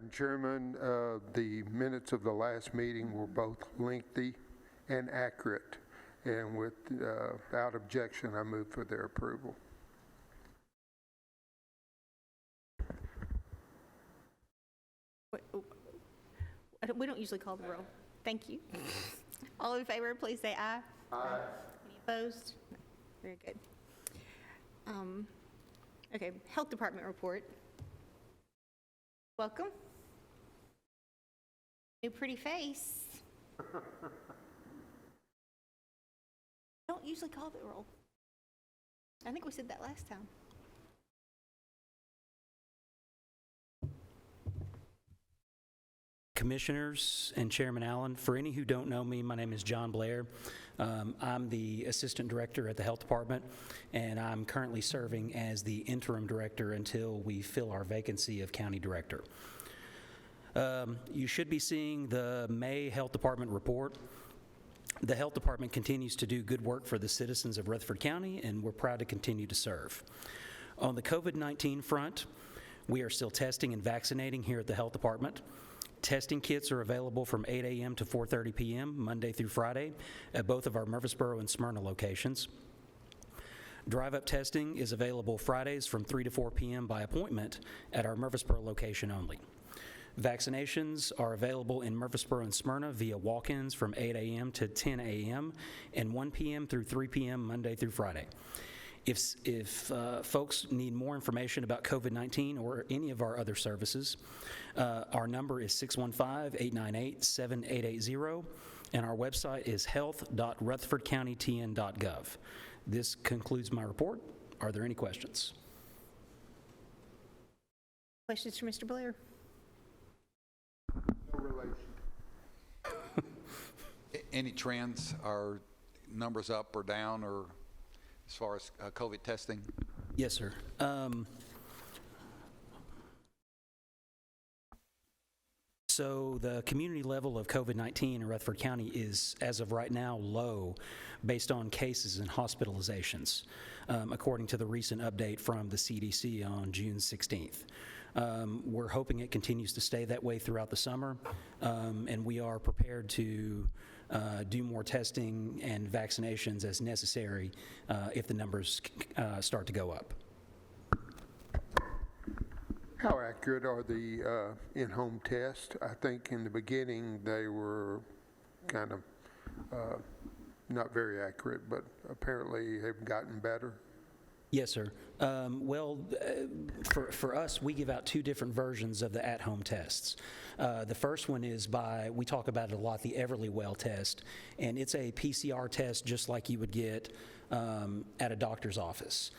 Madam Chairman, the minutes of the last meeting were both lengthy and accurate, and without objection, I move for their approval. We don't usually call the roll. Thank you. All in favor, please say aye. Aye. Any opposed? Very good. Okay, Health Department report. Welcome. New pretty face. Don't usually call the roll. I think we said that last time. Commissioners and Chairman Allen, for any who don't know me, my name is John Blair. I'm the Assistant Director at the Health Department, and I'm currently serving as the Interim Director until we fill our vacancy of County Director. You should be seeing the May Health Department report. The Health Department continues to do good work for the citizens of Rutherford County, and we're proud to continue to serve. On the COVID-19 front, we are still testing and vaccinating here at the Health Department. Testing kits are available from 8 a.m. to 4:30 p.m., Monday through Friday, at both of our Murfreesboro and Smyrna locations. Drive-up testing is available Fridays from 3 to 4 p.m. by appointment at our Murfreesboro location only. Vaccinations are available in Murfreesboro and Smyrna via walk-ins from 8 a.m. to 10 a.m. and 1 p.m. through 3 p.m. Monday through Friday. If folks need more information about COVID-19 or any of our other services, our number is 615-898-7880, and our website is health.rutherfordcountytn.gov. This concludes my report. Are there any questions? Questions for Mr. Blair? No relation. Any trends? Are numbers up or down, or as far as COVID testing? Yes, sir. So the community level of COVID-19 in Rutherford County is, as of right now, low based on cases and hospitalizations, according to the recent update from the CDC on June 16th. We're hoping it continues to stay that way throughout the summer, and we are prepared to do more testing and vaccinations as necessary if the numbers start to go up. How accurate are the in-home tests? I think in the beginning they were kind of not very accurate, but apparently have gotten better. Yes, sir. For us, we give out two different versions of the at-home tests. The first one is we talk about it a lot, the Everlywell test, and it's a PCR test just like you would get at a doctor's office.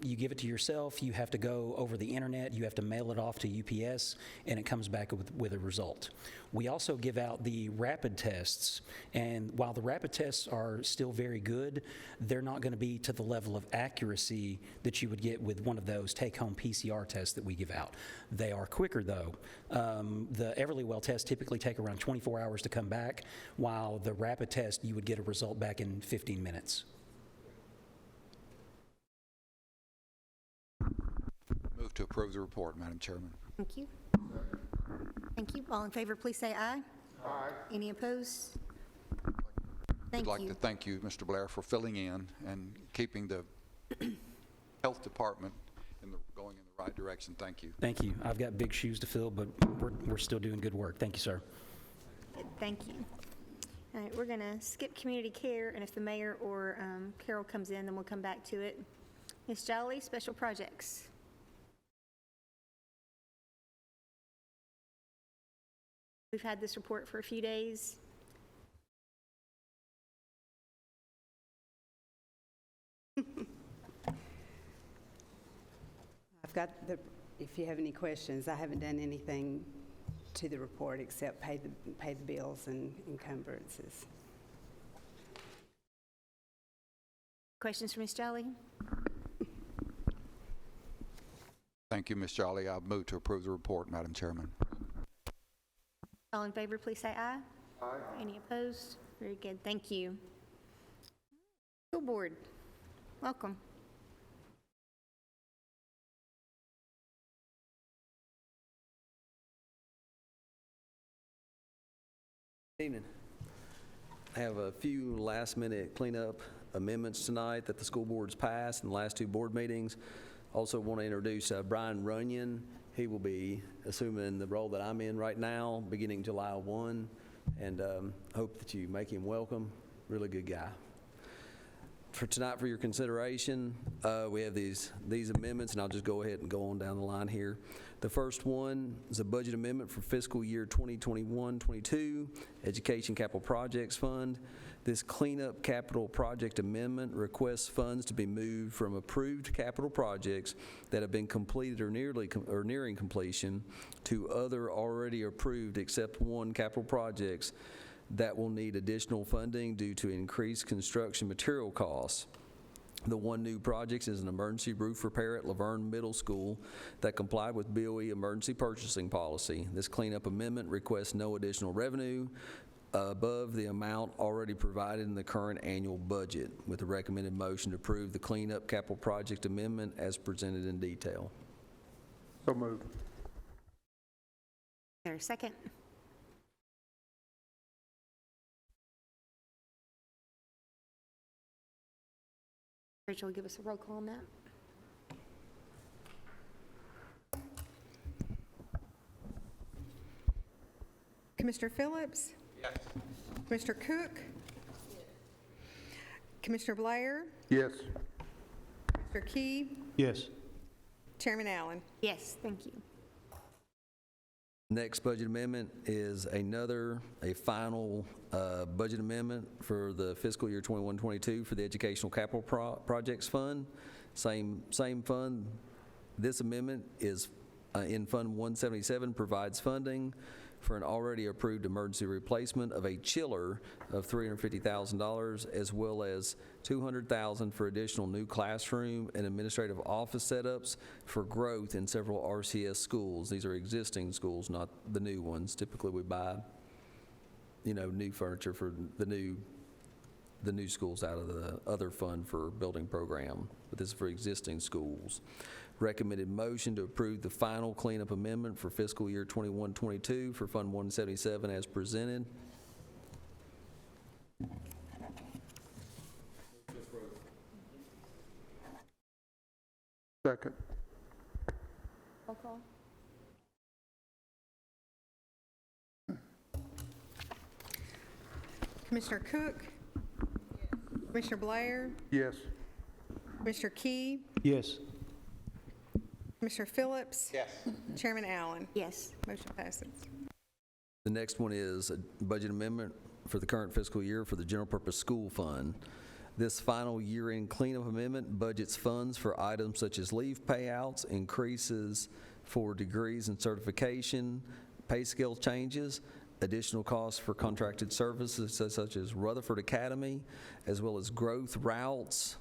You give it to yourself, you have to go over the internet, you have to mail it off to UPS, and it comes back with a result. We also give out the rapid tests, and while the rapid tests are still very good, they're not going to be to the level of accuracy that you would get with one of those take-home PCR tests that we give out. They are quicker, though. The Everlywell tests typically take around 24 hours to come back, while the rapid test, you would get a result back in 15 minutes. Move to approve the report, Madam Chairman. Thank you. Thank you. All in favor, please say aye. Aye. Any opposed? Thank you. I'd like to thank you, Mr. Blair, for filling in and keeping the Health Department going in the right direction. Thank you. Thank you. I've got big shoes to fill, but we're still doing good work. Thank you, sir. Thank you. All right, we're going to skip community care, and if the mayor or Carol comes in, then we'll come back to it. Ms. Jolly, special projects. We've had this report for a few days. I've got if you have any questions, I haven't done anything to the report except pay the bills and encumbrances. Questions for Ms. Jolly? Thank you, Ms. Jolly. I move to approve the report, Madam Chairman. All in favor, please say aye. Aye. Any opposed? Very good. Thank you. School board, welcome. Evening. I have a few last-minute cleanup amendments tonight that the school board's passed in the last two board meetings. Also want to introduce Brian Runyon. He will be assuming the role that I'm in right now, beginning July 1, and hope that you make him welcome. Really good guy. For tonight, for your consideration, we have these amendments, and I'll just go ahead and go on down the line here. The first one is a budget amendment for fiscal year 2021-22, Education Capital Projects Fund. This cleanup capital project amendment requests funds to be moved from approved capital projects that have been completed or nearing completion to other already approved except one capital projects that will need additional funding due to increased construction material costs. The one new project is an emergency roof repair at Laverne Middle School that complied with BOE emergency purchasing policy. This cleanup amendment requests no additional revenue above the amount already provided in the current annual budget, with a recommended motion to approve the cleanup capital project amendment as presented in detail. So moved. Is there a second? Rachel, give us a roll call on that. Commissioner Phillips? Yes. Commissioner Cook? Commissioner Blair? Yes. Commissioner Key? Yes. Chairman Allen? Yes, thank you. Next budget amendment is a final budget amendment for the fiscal year 21-22 for the Educational Capital Projects Fund. Same fund. This amendment is in Fund 177, provides funding for an already approved emergency replacement of a chiller of $350,000, as well as $200,000 for additional new classroom and administrative office setups for growth in several RCS schools. These are existing schools, not the new ones. Typically, we buy, new furniture for the new schools out of the other fund for building program, but this is for existing schools. Recommended motion to approve the final cleanup amendment for fiscal year 21-22 for Fund 177 as presented. Second. Roll call. Commissioner Cook? Commissioner Blair? Yes. Commissioner Key? Yes. Commissioner Phillips? Yes. Chairman Allen? Yes. Motion passes. The next one is a budget amendment for the current fiscal year for the General Purpose School Fund. This final year-end cleanup amendment budgets funds for items such as leave payouts, increases for degrees and certification, pay scale changes, additional costs for contracted services such as Rutherford Academy, as well as growth routes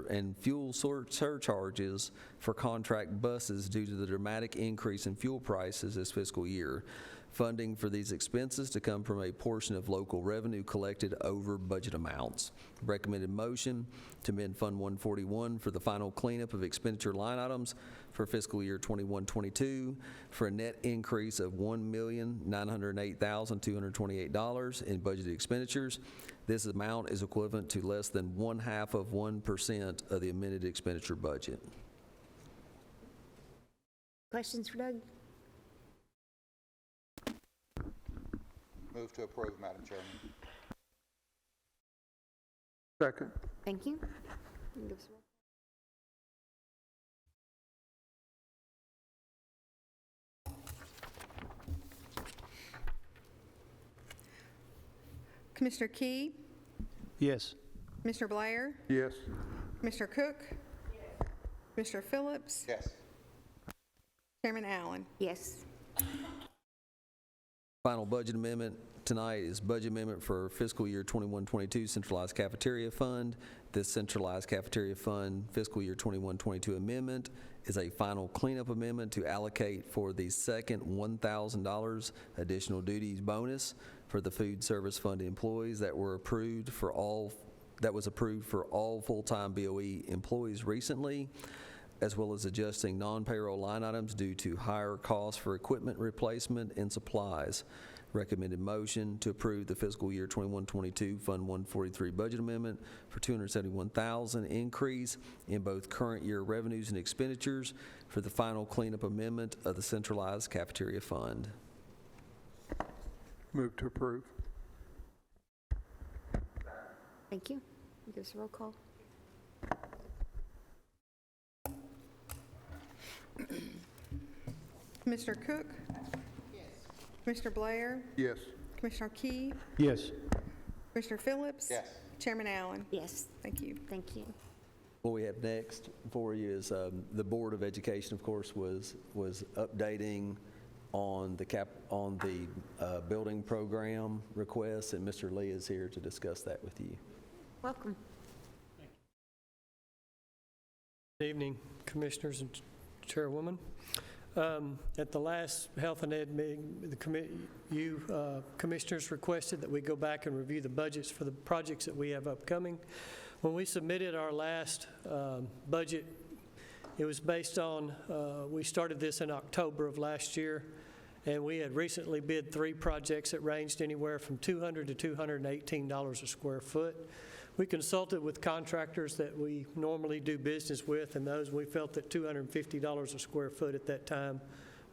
and fuel surcharges for contract buses due to the dramatic increase in fuel prices this fiscal year. Funding for these expenses to come from a portion of local revenue collected over budget amounts. Recommended motion to amend Fund 141 for the final cleanup of expenditure line items for fiscal year 21-22 for a net increase of $1,908,228 in budgeted expenditures. This amount is equivalent to less than 0.5% of the amended expenditure budget. Questions for Doug? Move to approve, Madam Chairman. Second. Thank you. You can give us a roll Commissioner Key? Yes. Commissioner Blair? Yes. Commissioner Cook? Commissioner Phillips? Yes. Chairman Allen? Yes. Final budget amendment tonight is budget amendment for fiscal year 21-22 Centralized Cafeteria Fund. This Centralized Cafeteria Fund fiscal year 21-22 amendment is a final cleanup amendment to allocate for the second $1,000 additional duties bonus for the food service fund employees that was approved for all full-time BOE employees recently, as well as adjusting non-payroll line items due to higher costs for equipment replacement and supplies. Recommended motion to approve the fiscal year 21-22 Fund 143 budget amendment for $271,000 increase in both current year revenues and expenditures for the final cleanup amendment of the centralized cafeteria fund. Move to approve. Thank you. Give us a roll call. Commissioner Cook? Yes. Commissioner Blair? Yes. Commissioner Key? Yes. Commissioner Phillips? Yes. Chairman Allen? Yes, Thank you. thank you. What we have next for you is the Board of Education, of course, was updating on the building program request, and Mr. Lee is here to discuss that with you. Welcome. Good evening, Commissioners and Chairwoman. At the last Health and Ed meeting, you Commissioners requested that we go back and review the budgets for the projects that we have upcoming. When we submitted our last budget, it was based on, we started this in October of last year, and we had recently bid 3 projects that ranged anywhere from $200 to $218 a square foot. We consulted with contractors that we normally do business with, and we felt that $250 a square foot at that time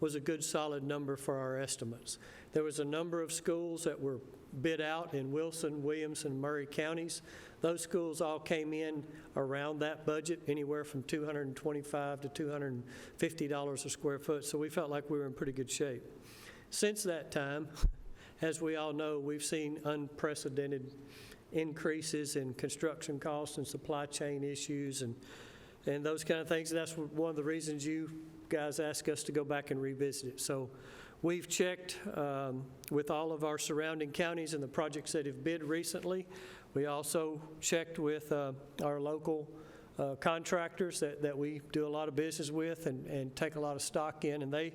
was a good solid number for our estimates. There was a number of schools that were bid out in Wilson, Williamson, Murray counties. Those schools all came in around that budget, anywhere from $225 to $250 a square foot, so we felt like we were in pretty good shape. Since that time, as we all know, we've seen unprecedented increases in construction costs and supply chain issues and those kind of things. And that's one of the reasons you guys asked us to go back and revisit it. So we've checked with all of our surrounding counties and the projects that have bid recently. We also checked with our local contractors that we do a lot of business with and take a lot of stock in, and they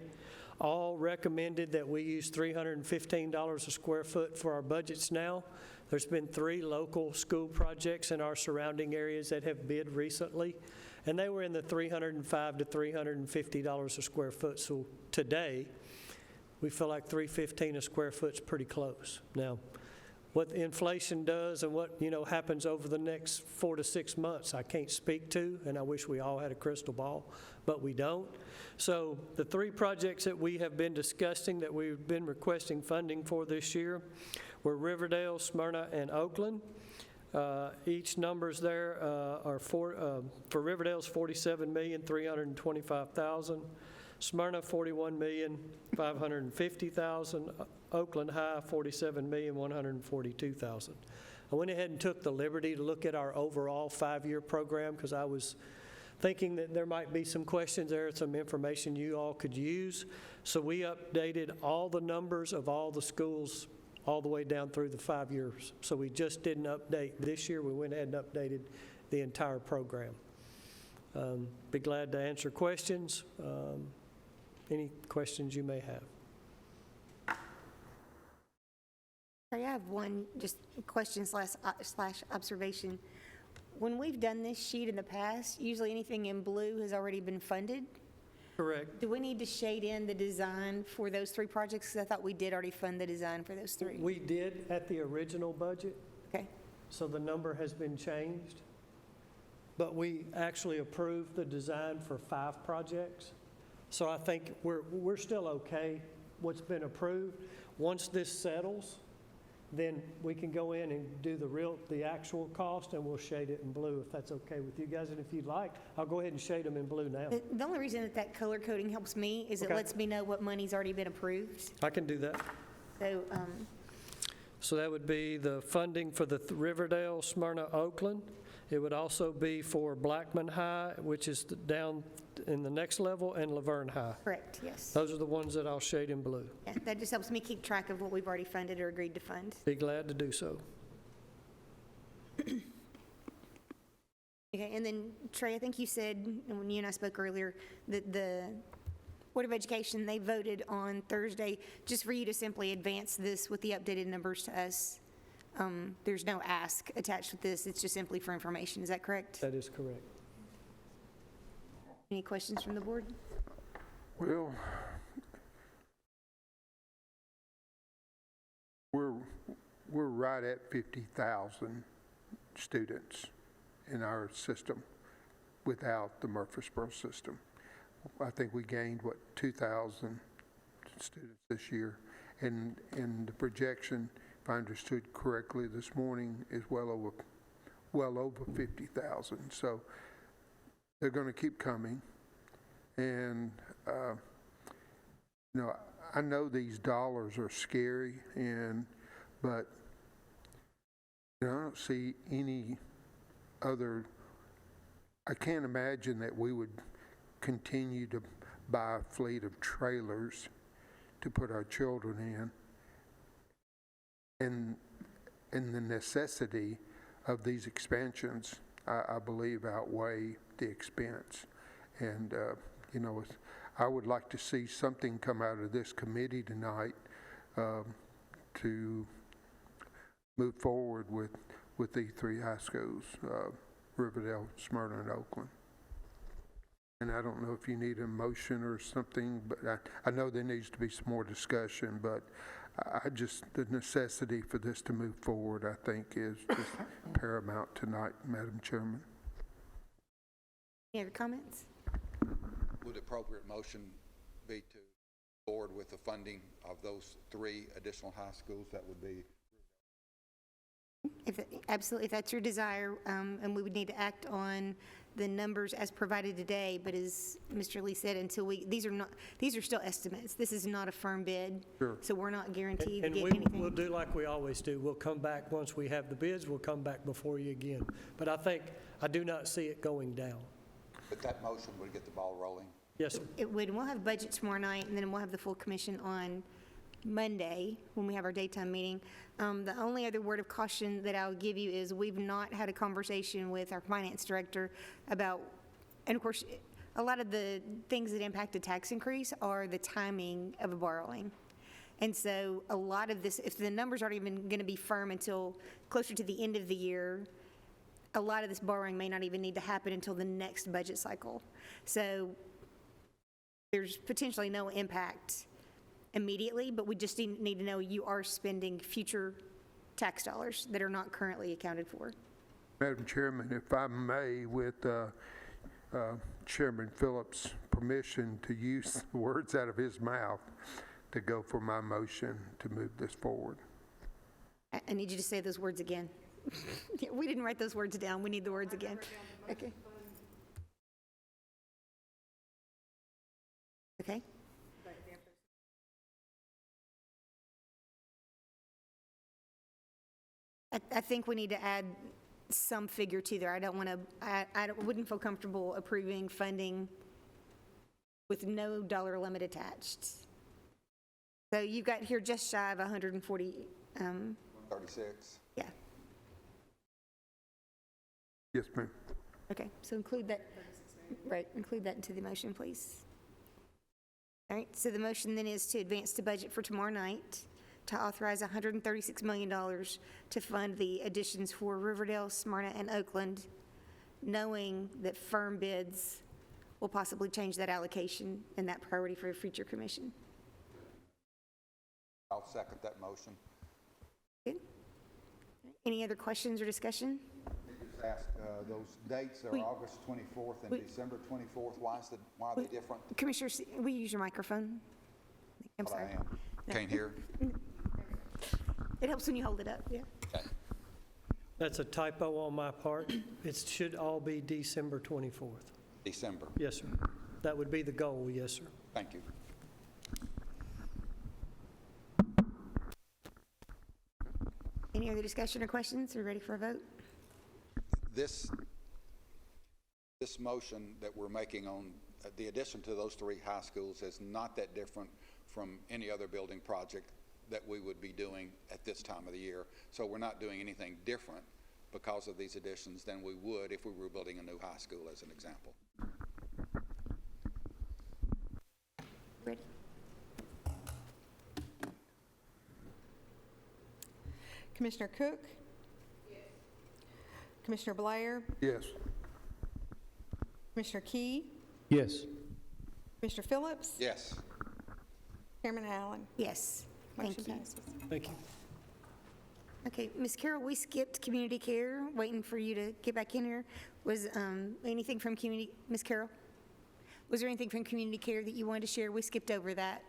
all recommended that we use $315 a square foot for our budgets now. There's been 3 local school projects in our surrounding areas that have bid recently, and they were in the $305 to $350 a square foot. So today, we feel like $315 a square foot's pretty close. Now, what inflation does and what happens over the next 4 to 6 months, I can't speak to, and I wish we all had a crystal ball, but we don't. So the 3 projects that we have been discussing that we've been requesting funding for this year were Riverdale, Smyrna, and Oakland. Each numbers there are for Riverdale's $47,325,000, Smyrna $41,550,000, Oakland High $47,142,000. I went ahead and took the liberty to look at our overall 5-year program because I was thinking that there might be some questions there, some information you all could use. So we updated all the numbers of all the schools all the way down through the 5 years. So we just didn't update this year. We went ahead and updated the entire program. Be glad to answer questions. Any questions you may have. Sorry, I have one just question slash observation. When we've done this sheet in the past, usually anything in blue has already been funded. Correct. Do we need to shade in the design for those 3 projects? Because I thought we did already fund the design for those 3. We did at the original budget, Okay, so the number has been changed. But we actually approved the design for 5 projects. So I think we're still okay what's been approved. Once this settles, then we can go in and do the actual cost, and we'll shade it in blue if that's okay with you guys. And if you'd like, I'll go ahead and shade them in blue now. the only reason that color coding helps me is it Okay. lets me know what money's already been approved. I can do that. So, So that would be the funding for the Riverdale, Smyrna, Oakland. It would also be for Blackman High, which is down in the next level, and Laverne High. correct, yes. Those are the ones that I'll shade in blue. Yeah, that just helps me keep track of what we've already funded or agreed to fund. Be glad to do so. Okay, and then Trey, I think you said, and when you and I spoke earlier, that the Board of Education, they voted on Thursday just for you to simply advance this with the updated numbers to us. There's no ask attached with this, it's just simply for information, is that correct? That is correct. Any questions from the board? Well, right at 50,000 students in our system without the Murfreesboro system. I think we gained, 2,000 students this year. And the projection, if I understood correctly this morning, is well over 50,000. So they're going to keep coming. And, I know these dollars are scary, but I don't see any other. I can't imagine that we would continue to buy a fleet of trailers to put our children in. And the necessity of these expansions, I believe, outweigh the expense. And, I would like to see something come out of this committee tonight to move forward with these three high schools, Riverdale, Smyrna, and Oakland. And I don't know if you need a motion or something, but I know there needs to be some more discussion, but the necessity for this to move forward, I think, is just paramount tonight, Madam Chairman. Any other comments? Would appropriate motion be to forward with the funding of those three additional high schools? That would be. Absolutely, if that's your desire, and we would need to act on the numbers as provided today, but as Mr. Lee said, these are still estimates. This is not a firm bid. Sure. So we're not guaranteed to And get we'll anything. do like we always do. We'll come back, once we have the bids, we'll come back before you again. But I do not see it going down. But that motion would get the ball rolling. Yes, sir. It would, we'll have budget tomorrow night, and then we'll have the full commission on Monday when we have our daytime meeting. The only other word of caution that I'll give you is we've not had a conversation with our finance director about, and of course, a lot of the things that impact the tax increase are the timing of a borrowing. And so a lot of this, if the numbers aren't even going to be firm until closer to the end of the year, a lot of this borrowing may not even need to happen until the next budget cycle. So there's potentially no impact immediately, but we just need to know you are spending future tax dollars that are not currently accounted for. Madam Chairman, if I may, with Chairman Phillips' permission to use the words out of his mouth to go for my motion to move this forward. I need you to say those words again. We didn't write those words down. We need the words again. Okay. Okay. I think we need to add some figure to there. I don't want to, I wouldn't feel comfortable approving funding with no dollar limit attached. So you've got here just shy of 140, 36. yeah. Yes, ma'am. Okay, so include that, right, include that into the motion, please. All right, so the motion then is to advance the budget for tomorrow night to authorize $136 million to fund the additions for Riverdale, Smyrna, and Oakland, knowing that firm bids will possibly change that allocation and that priority for a future commission. I'll second that motion. Good. Any other questions or discussion? Just ask, those dates are We- August 24th and we- December 24th. Why are they different? Commissioner, will you use your microphone? I'm What I sorry. am. Can't hear? It helps when you hold it up, yeah. Okay. That's a typo on my part. It should all be December 24th. December. Yes, sir. That would be the goal, yes, sir. Thank you. Any other discussion or questions? Are we ready for a vote? This motion that we're making on the addition to those three high schools is not that different from any other building project that we would be doing at this time of the year. So we're not doing anything different because of these additions than we would if we were building a new high school, as an example. Ready? Commissioner Cook? Yes. Commissioner Blair? Yes. Commissioner Key? Yes. Commissioner Phillips? Yes. Chairman Allen? Yes, thank Motion you. passes. Thank you. Okay, Ms. Carroll, we skipped community care, waiting for you to get back in here. Was anything from community, Ms. Carroll? Was there anything from community care that you wanted to share? We skipped over that.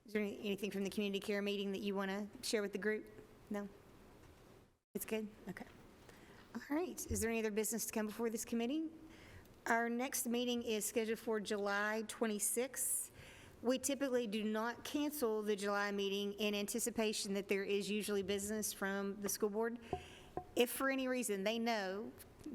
Is there anything from the community care meeting that you want to share with the group? No? It's good? Okay. All right, is there any other business to come before this committee? Our next meeting is scheduled for July 26th. We typically do not cancel the July meeting in anticipation that there is usually business from the school board. If for any reason they know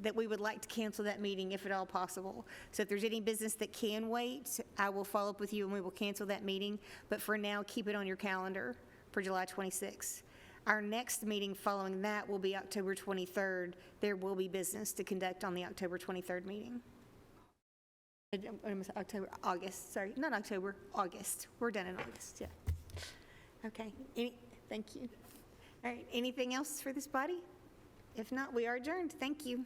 that we would like to cancel that meeting if at all possible. So if there's any business that can wait, I will follow up with you and we will cancel that meeting. But for now, keep it on your calendar for July 26th. Our next meeting following that will be October 23rd. There will be business to conduct on the October 23rd meeting. August, sorry, not October, August. We're done in August, yeah. Okay, thank you. All right, anything else for this body? If not, we are adjourned. Thank you.